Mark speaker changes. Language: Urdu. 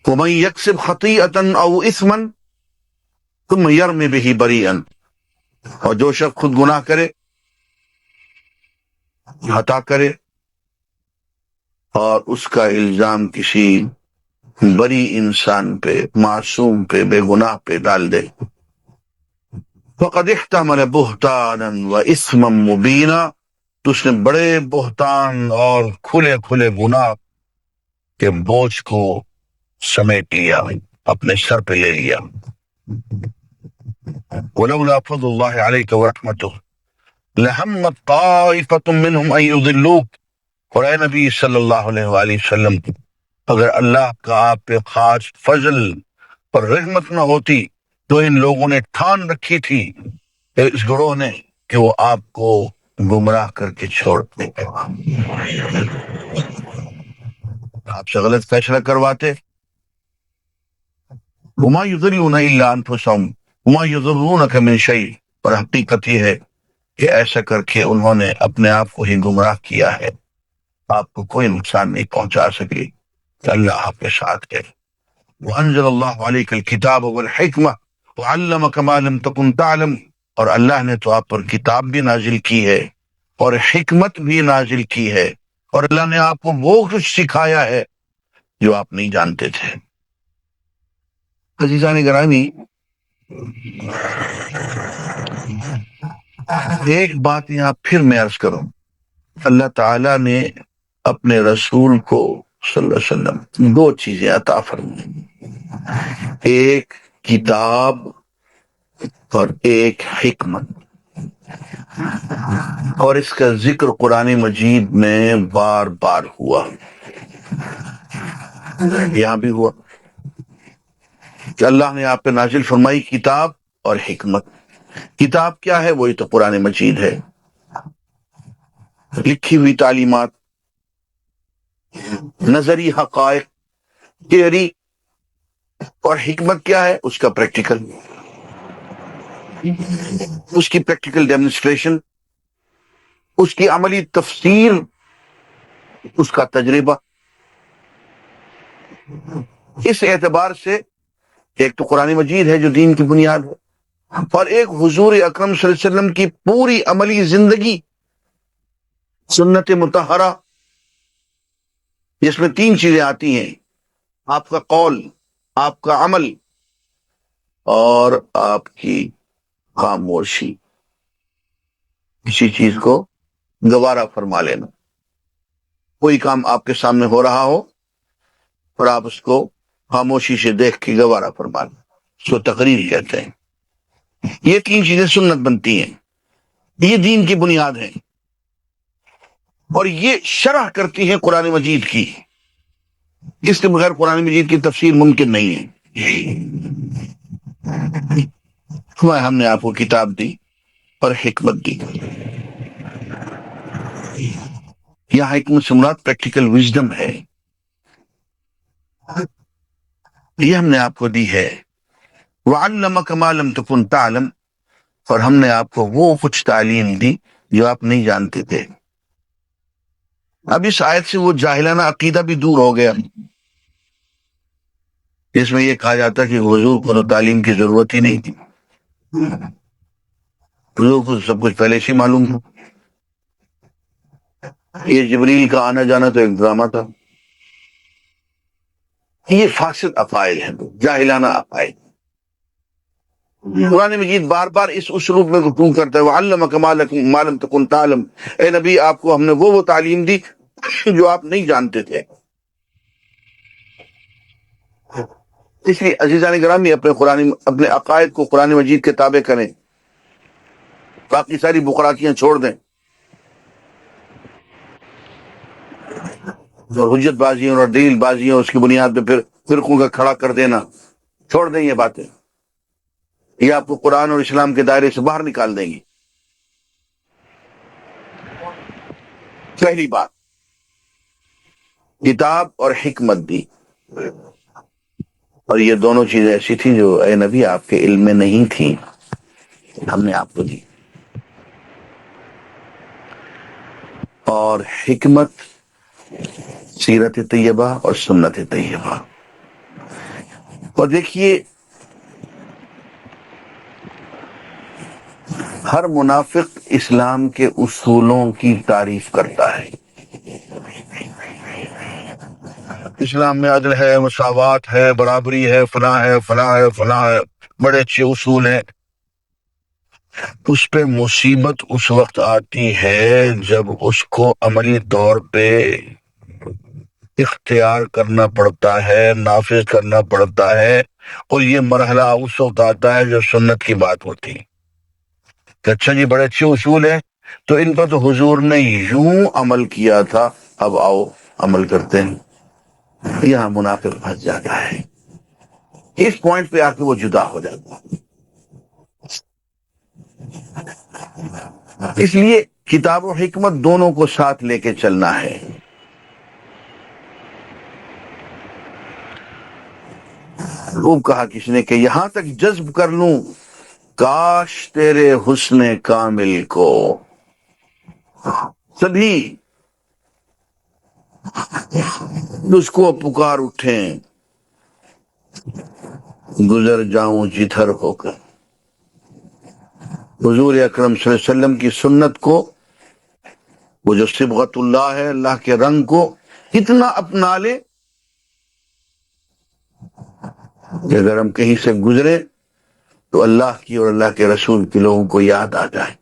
Speaker 1: ومن یکسب خطیئۃ او اثما ثم یرمی بہ بریئا، اور جو شخص خود گناہ کرے، خطا کرے، اور اس کا الزام کسی بری انسان پہ، معصوم پہ، بے گناہ پہ ڈال دے، فقد احتمل بہتانا واثما مبینا، تو اس نے بڑے بہتان اور کھلے کھلے گناہ کے بوجھ کو سمیٹ لیا، اپنے سر پہ لے لیا۔ ولولا فضل اللہ علیک ورحمتہ لہمت طائفۃ منہم ان یضلوک، اور اے نبی صلی اللہ علیہ وآلہ وسلم، اگر اللہ کا آپ پہ خاص فضل اور رحمت نہ ہوتی تو ان لوگوں نے ٹھان رکھی تھی، اس گروہ نے، کہ وہ آپ کو گمراہ کر کے چھوڑ دیں، آپ سے غلط فیصلہ کرواتے۔ وما یضلون الا انفسهم وما یضرونک من شیء، اور حقیقت یہ ہے کہ ایسا کر کے انہوں نے اپنے آپ کو ہی گمراہ کیا ہے، آپ کو کوئی نقصان نہیں پہنچا سکے کہ اللہ آپ کے ساتھ ہے۔ وانزل اللہ علیک الکتاب والحکمہ وعلمک ما لم تکن تعلم، اور اللہ نے تو آپ پر کتاب بھی نازل کی ہے اور حکمت بھی نازل کی ہے، اور اللہ نے آپ کو وہ کچھ سکھایا ہے جو آپ نہیں جانتے تھے۔ عزیزان گرامی، ایک بات یہاں پھر میں عرض کروں، اللہ تعالیٰ نے اپنے رسول کو صلی اللہ علیہ وسلم دو چیزیں عطا فرمائیں، ایک کتاب اور ایک حکمت، اور اس کا ذکر قرآن مجید میں بار بار ہوا، یہاں بھی ہوا کہ اللہ نے آپ پہ نازل فرمائی کتاب اور حکمت۔ کتاب کیا ہے؟ وہی تو قرآن مجید ہے، لکھی ہوئی تعلیمات، نظری حقائق، تھیوری، اور حکمت کیا ہے؟ اس کا پریکٹیکل، اس کی پریکٹیکل ڈیمونسٹریشن، اس کی عملی تفسیر، اس کا تجربہ۔ اس اعتبار سے ایک تو قرآن مجید ہے جو دین کی بنیاد ہے، اور ایک حضور اکرم صلی اللہ علیہ وسلم کی پوری عملی زندگی، سنت مطہرہ، جس میں تین چیزیں آتی ہیں، آپ کا قول، آپ کا عمل، اور آپ کی خاموشی، کسی چیز کو گوارا فرما لینا۔ کوئی کام آپ کے سامنے ہو رہا ہو اور آپ اس کو خاموشی سے دیکھ کے گوارا فرما لیں، اس کو تقریر کہتے ہیں۔ یہ تین چیزیں سنت بنتی ہیں، یہ دین کی بنیاد ہے، اور یہ شرح کرتی ہیں قرآن مجید کی، اس کے بغیر قرآن مجید کی تفسیر ممکن نہیں ہے۔ ہم نے آپ کو کتاب دی اور حکمت دی، یہاں حکمت سے مراد پریکٹیکل وزڈم ہے، یہ ہم نے آپ کو دی ہے۔ وَعَلَّمَكَ مَا لَمْ تَكُنْ تَعْلَمْ، اور ہم نے آپ کو وہ کچھ تعلیم دی جو آپ نہیں جانتے تھے۔ اب اس آیت سے وہ جاہلانہ عقیدہ بھی دور ہو گیا، جس میں یہ کہا جاتا کہ حضور کو تو تعلیم کی ضرورت ہی نہیں تھی، حضور کو سب کچھ پہلے سے معلوم تھا، یہ جبریل کا آنا جانا تو ایک ڈرامہ تھا۔ یہ فاسد عقائد ہیں، جاہلانہ عقائد۔ قرآن مجید بار بار اس اسلوب میں گفتگو کرتا ہے، وَعَلَّمَكَ مَا لَمْ تَكُنْ تَعْلَمْ، اے نبی آپ کو ہم نے وہ تعلیم دی جو آپ نہیں جانتے تھے۔ اس لیے عزیزان گرامی، اپنے عقائد کو قرآن مجید کے تابع کریں، باقی ساری بقراکیاں چھوڑ دیں، اور حجت بازیوں اور دلیل بازیوں، اس کی بنیاد پہ پھر فرقوں کا کھڑا کر دینا، چھوڑ دیں یہ باتیں، یہ آپ کو قرآن اور اسلام کے دائرے سے باہر نکال دیں گی۔ پہلی بات، کتاب اور حکمت دی، اور یہ دونوں چیزیں ایسی تھیں جو اے نبی آپ کے علم میں نہیں تھیں، ہم نے آپ کو دی۔ اور حکمت، سیرت طیبہ اور سنت طیبہ، اور دیکھیے ہر منافق اسلام کے اصولوں کی تعریف کرتا ہے. اسلام میں عدل ہے، مساوات ہے، برابری ہے، فلاں ہے، فلاں ہے، فلاں ہے، بڑے اچھے اصول ہیں. اس پہ مصیبت اس وقت آتی ہے جب اس کو عملی طور پہ اختیار کرنا پڑتا ہے، نافذ کرنا پڑتا ہے. اور یہ مرحلہ اس وقت آتا ہے جو سنت کی بات ہوتی ہے کہ اچھا جی بڑے اچھے اصول ہیں تو ان پر تو حضور نے یوں عمل کیا تھا، اب آؤ عمل کرتے ہیں. یہاں منافق پھنس جاتا ہے، اس پوائنٹ پہ آ کے وہ جدا ہو جاتا ہے. اس لیے کتاب و حکمت دونوں کو ساتھ لے کے چلنا ہے. خوب کہا کسی نے کہ یہاں تک جذب کر لوں کاش تیرے حسن کامل کو. سبھی اس کو پکار اٹھیں، گزر جاؤں جدھر ہو کر. حضور اکرم صلی اللہ علیہ وسلم کی سنت کو، وہ جو صبغت اللہ ہے، اللہ کے رنگ کو اتنا اپنا لے کہ اگر ہم کہیں سے گزرے تو اللہ کی اور اللہ کے رسول کے لوگوں کو یاد آ جائے.